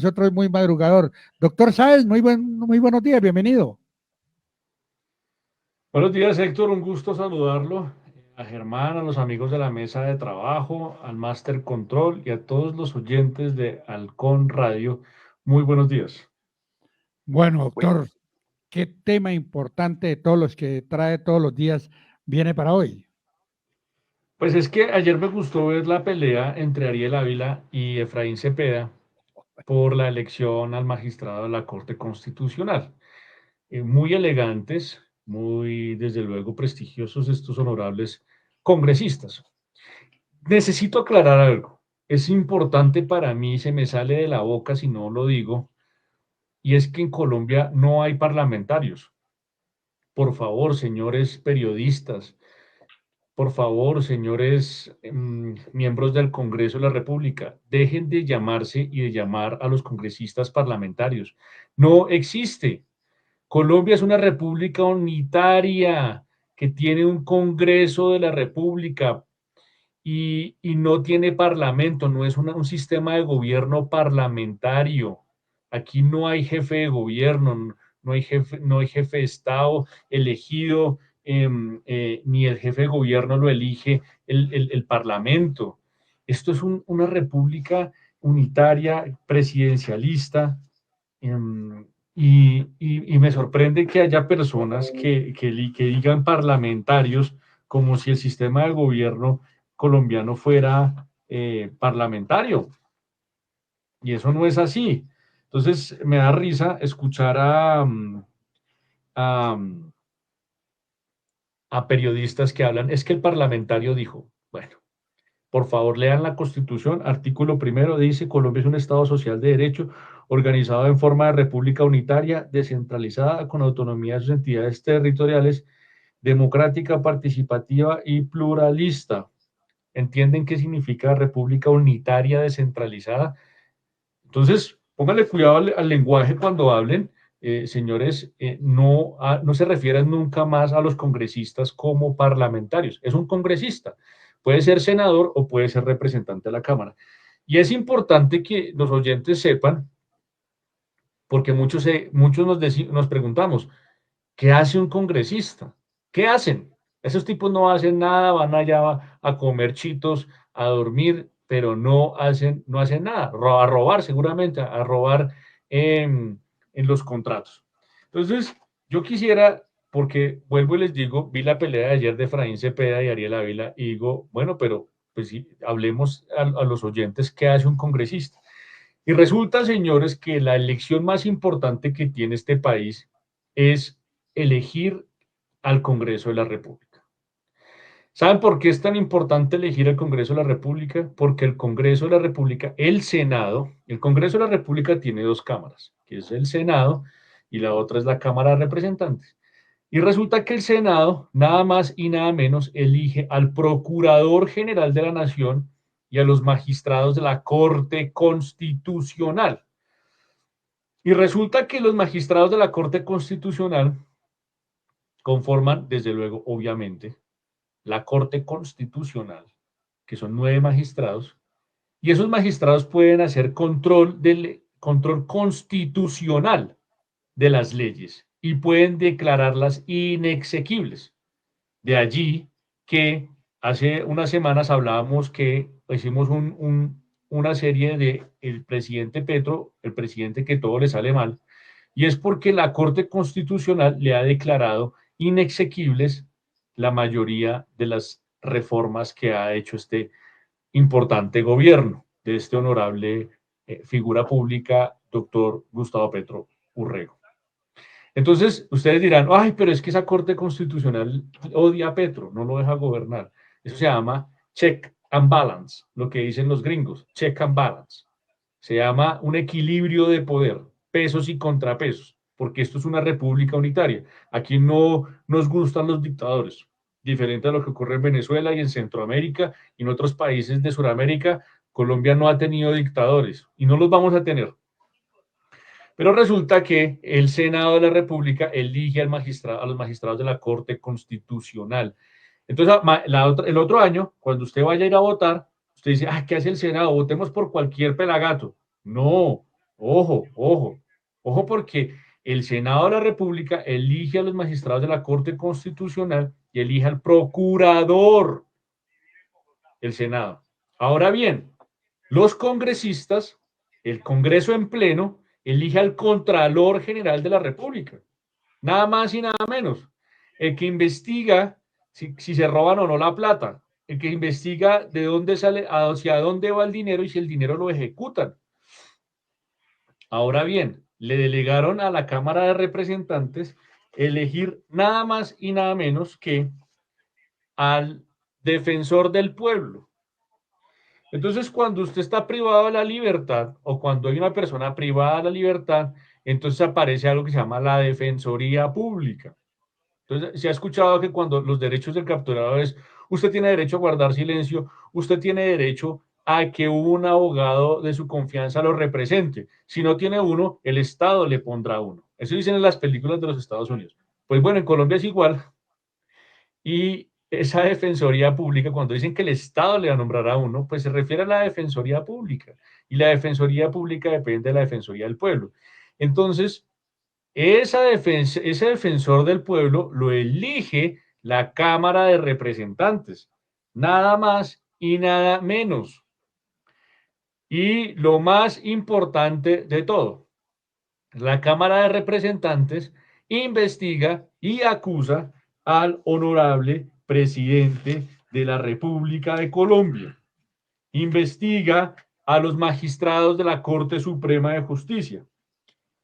nosotros es muy madrugador. Doctor Sáez, muy buenos días, bienvenido. Buenos días, Héctor. Un gusto saludarlo. A Germán, a los amigos de la mesa de trabajo, al Master Control y a todos los oyentes de Halcón Radio. Muy buenos días. Bueno, doctor, ¿qué tema importante de todos los que trae todos los días viene para hoy? Pues es que ayer me gustó ver la pelea entre Ariel Ávila y Efraín Cepeda por la elección al magistrado de la Corte Constitucional. Muy elegantes, muy, desde luego, prestigiosos estos honorables congresistas. Necesito aclarar algo. Es importante para mí, se me sale de la boca si no lo digo, y es que en Colombia no hay parlamentarios. Por favor, señores periodistas, por favor, señores miembros del Congreso de la República, dejen de llamarse y de llamar a los congresistas parlamentarios. No existe. Colombia es una república unitaria que tiene un Congreso de la República y no tiene parlamento, no es un sistema de gobierno parlamentario. Aquí no hay jefe de gobierno, no hay jefe de Estado elegido, ni el jefe de gobierno lo elige el Parlamento. Esto es una república unitaria, presidencialista, y me sorprende que haya personas que digan parlamentarios como si el sistema de gobierno colombiano fuera parlamentario, y eso no es así. Entonces me da risa escuchar a, a periodistas que hablan, es que el parlamentario dijo, bueno, por favor, lean la Constitución, artículo primero, dice, Colombia es un Estado social de derecho, organizado en forma de república unitaria, descentralizada, con autonomía de sus entidades territoriales, democrática, participativa y pluralista. ¿Entienden qué significa república unitaria descentralizada? Entonces, póngale cuidado al lenguaje cuando hablen. Señores, no se refieran nunca más a los congresistas como parlamentarios. Es un congresista. Puede ser senador o puede ser representante de la Cámara. Y es importante que los oyentes sepan, porque muchos nos preguntamos, ¿qué hace un congresista? ¿Qué hacen? Esos tipos no hacen nada, van allá a comer chitos, a dormir, pero no hacen nada, a robar seguramente, a robar en los contratos. Entonces, yo quisiera, porque vuelvo y les digo, vi la pelea de ayer de Efraín Cepeda y Ariel Ávila y digo, bueno, pero pues sí, hablemos a los oyentes qué hace un congresista. Y resulta, señores, que la elección más importante que tiene este país es elegir al Congreso de la República. ¿Saben por qué es tan importante elegir al Congreso de la República? Porque el Congreso de la República, el Senado, el Congreso de la República tiene dos cámaras, que es el Senado y la otra es la Cámara de Representantes. Y resulta que el Senado, nada más y nada menos, elige al Procurador General de la Nación y a los magistrados de la Corte Constitucional. Y resulta que los magistrados de la Corte Constitucional conforman, desde luego, obviamente, la Corte Constitucional, que son 9 magistrados, y esos magistrados pueden hacer control constitucional de las leyes y pueden declararlas inexequibles. De allí que hace unas semanas hablábamos que hicimos una serie de el presidente Petro, el presidente que todo le sale mal, y es porque la Corte Constitucional le ha declarado inexequibles la mayoría de las reformas que ha hecho este importante gobierno de este honorable figura pública, doctor Gustavo Petro Urrego. Entonces, ustedes dirán, ay, pero es que esa Corte Constitucional odia a Petro, no lo deja gobernar. Eso se llama check and balance, lo que dicen los gringos, check and balance. Se llama un equilibrio de poder, pesos y contrapesos, porque esto es una república unitaria. Aquí no nos gustan los dictadores, diferente a lo que ocurre en Venezuela y en Centroamérica y en otros países de Sudamérica. Colombia no ha tenido dictadores y no los vamos a tener. Pero resulta que el Senado de la República elige a los magistrados de la Corte Constitucional. Entonces, el otro año, cuando usted vaya a ir a votar, usted dice, ah, ¿qué hace el Senado? Votemos por cualquier pelagato. No, ojo porque el Senado de la República elige a los magistrados de la Corte Constitucional y elige al procurador del Senado. Ahora bien, los congresistas, el Congreso en pleno, elige al Contralor General de la República. Nada más y nada menos. El que investiga si se roban o no la plata. El que investiga de dónde sale, hacia dónde va el dinero y si el dinero lo ejecutan. Ahora bien, le delegaron a la Cámara de Representantes elegir nada más y nada menos que al defensor del pueblo. Entonces, cuando usted está privado de la libertad o cuando hay una persona privada de la libertad, entonces aparece algo que se llama la Defensoría Pública. Entonces, se ha escuchado que cuando los derechos del capturado es, usted tiene derecho a guardar silencio, usted tiene derecho a que un abogado de su confianza lo represente. Si no tiene uno, el Estado le pondrá uno. Eso dicen en las películas de los Estados Unidos. Pues bueno, en Colombia es igual. Y esa defensoría pública, cuando dicen que el Estado le va a nombrar a uno, pues se refiere a la defensoría pública. Y la defensoría pública depende de la defensoría del pueblo. Entonces, ese defensor del pueblo lo elige la Cámara de Representantes, nada más y nada menos. Y lo más importante de todo, la Cámara de Representantes investiga y acusa al honorable presidente de la República de Colombia. Investiga a los magistrados de la Corte Suprema de Justicia.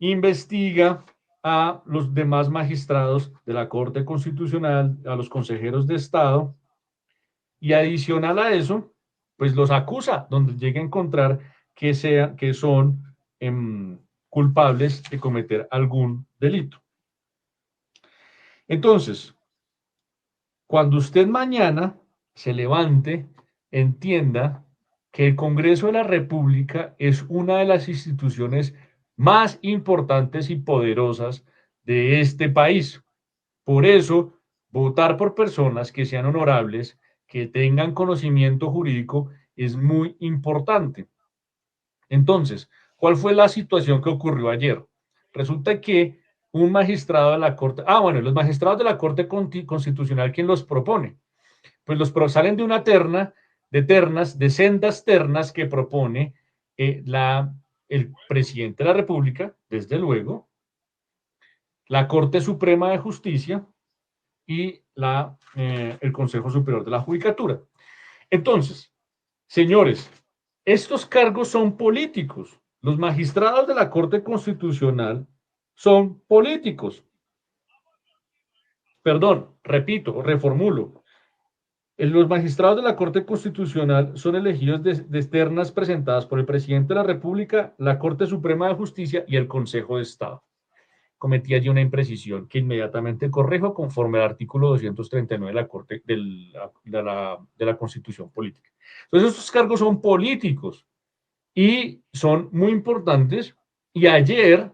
Investiga a los demás magistrados de la Corte Constitucional, a los consejeros de Estado, y adicional a eso, pues los acusa donde llegue a encontrar que son culpables de cometer algún delito. Entonces, cuando usted mañana se levante, entienda que el Congreso de la República es una de las instituciones más importantes y poderosas de este país. Por eso, votar por personas que sean honorables, que tengan conocimiento jurídico, es muy importante. Entonces, ¿cuál fue la situación que ocurrió ayer? Resulta que un magistrado de la Corte, los magistrados de la Corte Constitucional, ¿quién los propone? Pues salen de una terna, de sendas ternas que propone el presidente de la República, desde luego, la Corte Suprema de Justicia y el Consejo Superior de la Judicatura. Entonces, señores, estos cargos son políticos. Los magistrados de la Corte Constitucional son políticos. Perdón, repito, reformulo. Los magistrados de la Corte Constitucional son elegidos de ternas presentadas por el presidente de la República, la Corte Suprema de Justicia y el Consejo de Estado. Cometí allí una imprecisión que inmediatamente corrijo conforme al artículo 239 de la Corte de la Constitución Política. Entonces, estos cargos son políticos y son muy importantes. Y ayer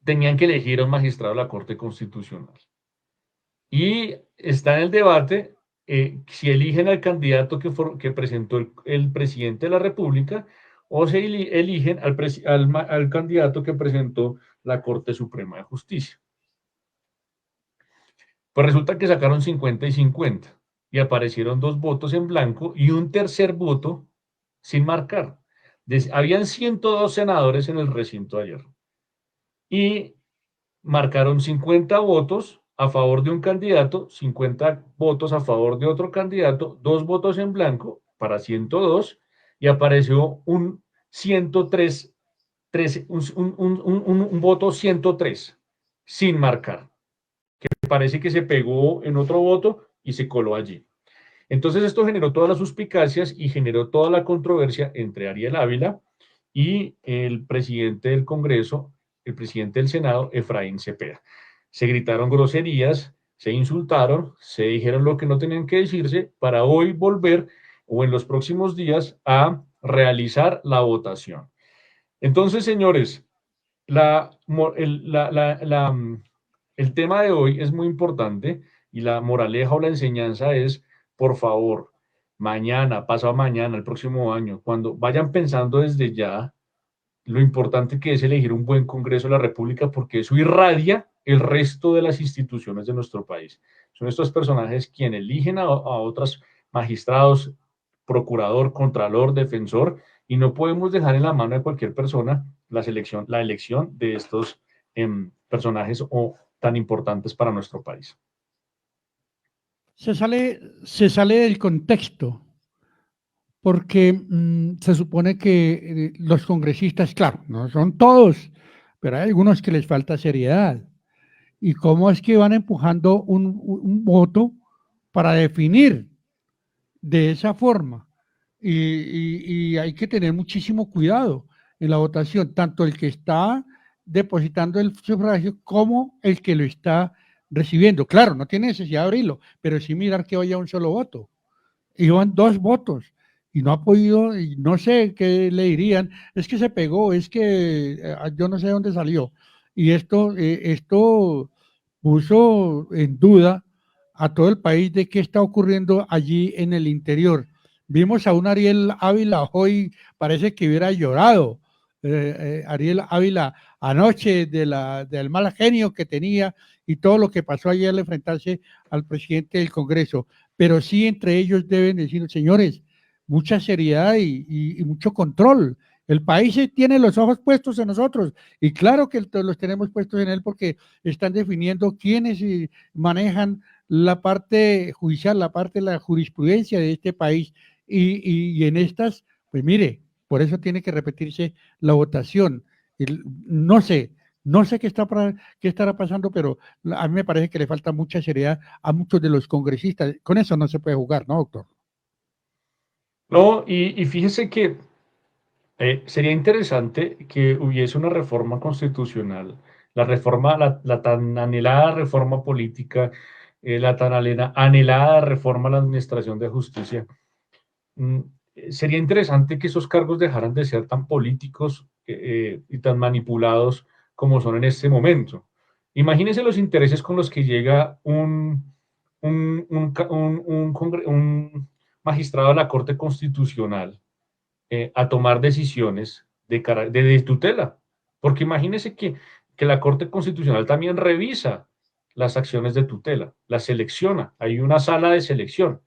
tenían que elegir a un magistrado de la Corte Constitucional. Y está en el debate si eligen al candidato que presentó el presidente de la República o si eligen al candidato que presentó la Corte Suprema de Justicia. Pues resulta que sacaron 50 y 50 y aparecieron 2 votos en blanco y un tercer voto sin marcar. Habían 102 senadores en el recinto ayer y marcaron 50 votos a favor de un candidato, 50 votos a favor de otro candidato, 2 votos en blanco para 102 y apareció un 103, un voto 103 sin marcar, que parece que se pegó en otro voto y se coló allí. Entonces esto generó todas las suspicacias y generó toda la controversia entre Ariel Ávila y el presidente del Congreso, el presidente del Senado, Efraín Cepeda. Se gritaron groserías, se insultaron, se dijeron lo que no tenían que decirse para hoy volver o en los próximos días a realizar la votación. Entonces, señores, el tema de hoy es muy importante y la moraleja o la enseñanza es, por favor, mañana, pasado mañana, el próximo año, cuando vayan pensando desde ya lo importante que es elegir un buen Congreso de la República, porque eso irradia el resto de las instituciones de nuestro país. Son estos personajes quienes eligen a otros magistrados, procurador, contralor, defensor, y no podemos dejar en la mano de cualquier persona la elección de estos personajes tan importantes para nuestro país. Se sale del contexto, porque se supone que los congresistas, claro, no son todos, pero hay algunos que les falta seriedad. ¿Y cómo es que van empujando un voto para definir de esa forma? Y hay que tener muchísimo cuidado en la votación, tanto el que está depositando el sufragio como el que lo está recibiendo. Claro, no tiene necesidad de abrirlo, pero sí mirar que vaya un solo voto. Iban 2 votos y no ha podido, y no sé qué le dirían, es que se pegó, es que yo no sé de dónde salió. Y esto puso en duda a todo el país de qué está ocurriendo allí en el interior. Vimos a un Ariel Ávila hoy, parece que hubiera llorado. Ariel Ávila anoche del mal genio que tenía y todo lo que pasó ayer al enfrentarse al presidente del Congreso. Pero sí entre ellos deben decir, señores, mucha seriedad y mucho control. El país tiene los ojos puestos en nosotros y claro que los tenemos puestos en él porque están definiendo quiénes manejan la parte judicial, la parte de la jurisprudencia de este país y en estas, pues mire, por eso tiene que repetirse la votación. No sé, no sé qué estará pasando, pero a mí me parece que le falta mucha seriedad a muchos de los congresistas. Con eso no se puede jugar, ¿no, doctor? No, y fíjese que sería interesante que hubiese una reforma constitucional, la tan anhelada reforma política, la tan anhelada reforma a la administración de justicia. Mm, Sería interesante que esos cargos dejaran de ser tan políticos y tan manipulados como son en este momento. Imagínense los intereses con los que llega un magistrado de la Corte Constitucional a tomar decisiones de tutela. Porque imagínense que la Corte Constitucional también revisa las acciones de tutela, las selecciona. Hay una sala de selección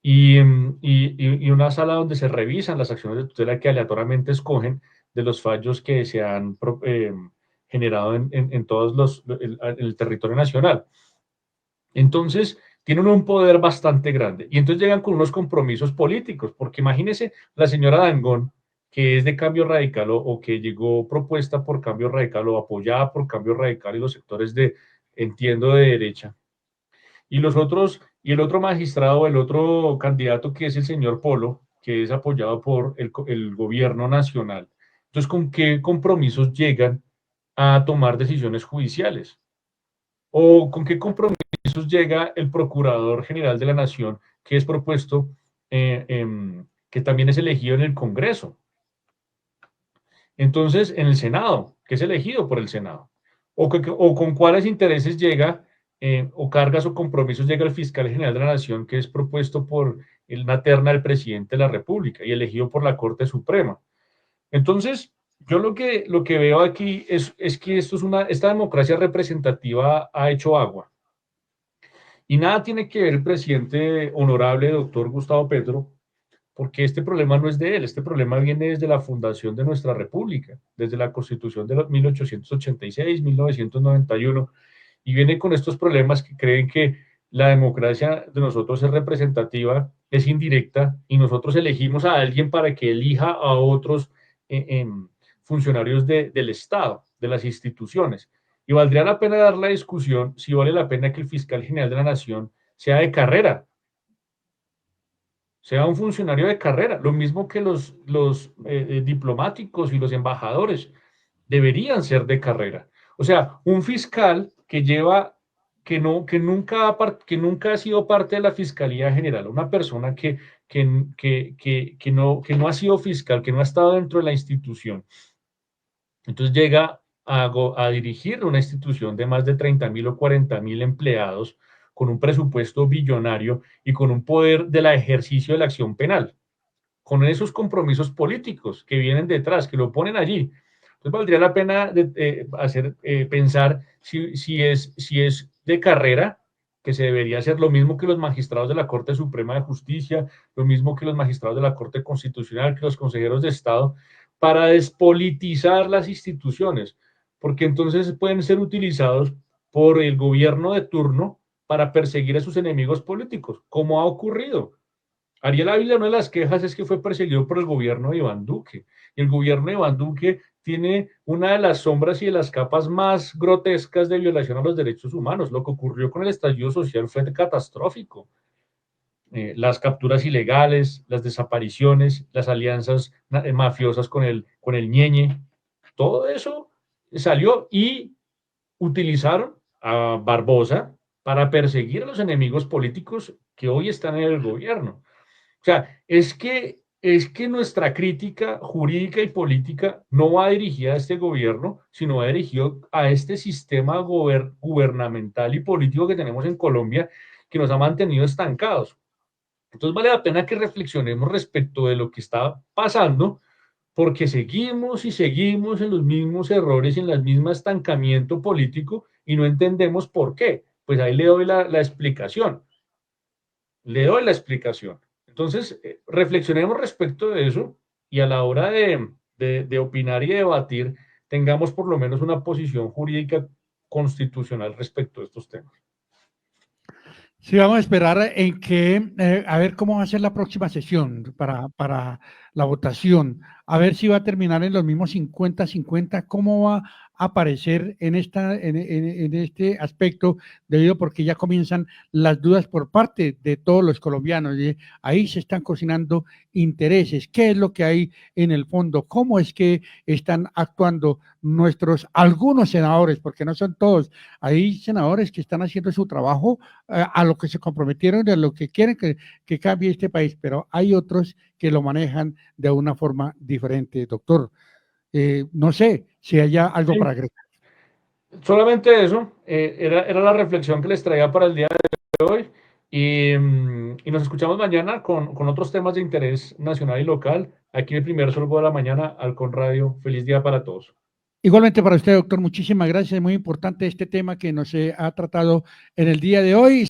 y una sala donde se revisan las acciones de tutela que aleatoriamente escogen de los fallos que se han generado en todos el territorio nacional. Entonces, tienen un poder bastante grande. Y entonces llegan con unos compromisos políticos, porque imagínese la señora Dangón, que es de Cambio Radical o que llegó propuesta por Cambio Radical o apoyada por Cambio Radical y los sectores entiendo, de derecha. Y los otros, y el otro magistrado, el otro candidato que es el señor Polo, que es apoyado por el gobierno nacional. Entonces, ¿con qué compromisos llegan a tomar decisiones judiciales? ¿O con qué compromisos llega el Procurador General de la Nación, que es propuesto, que también es elegido en el Congreso? Entonces, en el Senado, que es elegido por el Senado. O con cuáles intereses llega, o cargas o compromisos llega el fiscal general de la Nación, que es propuesto por una terna del presidente de la República y elegido por la Corte Suprema. Entonces, yo lo que veo aquí es que esta democracia representativa ha hecho agua. Y nada tiene que ver el presidente honorable doctor Gustavo Petro, porque este problema no es de él, este problema viene desde la fundación de nuestra república, desde la constitución de los 1886, 1991, y viene con estos problemas que creen que la democracia de nosotros es representativa, es indirecta, y nosotros elegimos a alguien para que elija a otros funcionarios del Estado, de las instituciones. Y valdría la pena dar la discusión si vale la pena que el fiscal general de la Nación sea de carrera, sea un funcionario de carrera, lo mismo que los diplomáticos y los embajadores deberían ser de carrera. O sea, un fiscal que lleva, que nunca ha sido parte de la Fiscalía General, una persona que no ha sido fiscal, que no ha estado dentro de la institución, entonces llega a dirigir una institución de más de 30.000 o 40.000 empleados con un presupuesto billonario y con un poder del ejercicio de la acción penal. con esos compromisos políticos que vienen detrás, que lo ponen allí. Entonces valdría la pena pensar si es de carrera, que se debería hacer lo mismo que los magistrados de la Corte Suprema de Justicia, lo mismo que los magistrados de la Corte Constitucional, que los consejeros de Estado, para despolitizar las instituciones, porque entonces pueden ser utilizados por el gobierno de turno para perseguir a sus enemigos políticos, como ha ocurrido. Ariel Ávila, una de las quejas es que fue perseguido por el gobierno de Iván Duque. Y el gobierno de Iván Duque tiene una de las sombras y de las capas más grotescas de violación a los derechos humanos. Lo que ocurrió con el estallido social fue catastrófico. Las capturas ilegales, las desapariciones, las alianzas mafiosas con el Ñeñe, todo eso salió y utilizaron a Barbosa para perseguir a los enemigos políticos que hoy están en el gobierno. O sea, es que nuestra crítica jurídica y política no va dirigida a este gobierno, sino va dirigido a este sistema gubernamental y político que tenemos en Colombia, que nos ha mantenido estancados. Entonces vale la pena que reflexionemos respecto de lo que está pasando, porque seguimos y seguimos en los mismos errores, en el mismo estancamiento político y no entendemos por qué. Pues ahí le doy la explicación. Le doy la explicación. Entonces, reflexionemos respecto de eso y a la hora de opinar y debatir, tengamos por lo menos una posición jurídica constitucional respecto de estos temas. Sí, vamos a esperar en que, a ver cómo va a ser la próxima sesión para la votación, a ver si va a terminar en los mismos 50-50, cómo va a aparecer en este aspecto, debido porque ya comienzan las dudas por parte de todos los colombianos, y ahí se están cocinando intereses, qué es lo que hay en el fondo, cómo es que están actuando algunos senadores, porque no son todos, hay senadores que están haciendo su trabajo a lo que se comprometieron, a lo que quieren que cambie este país, pero hay otros que lo manejan de una forma diferente, doctor. No sé si haya algo Sí, para agregar. solamente eso, era la reflexión que les traía para el día de hoy y nos escuchamos mañana con otros temas de interés nacional y local, aquí en el primer Sorbo de la Mañana, Halcón Radio. Feliz día para todos. Igualmente para usted, doctor, muchísimas gracias. Es muy importante este tema que nos ha tratado en el día de hoy.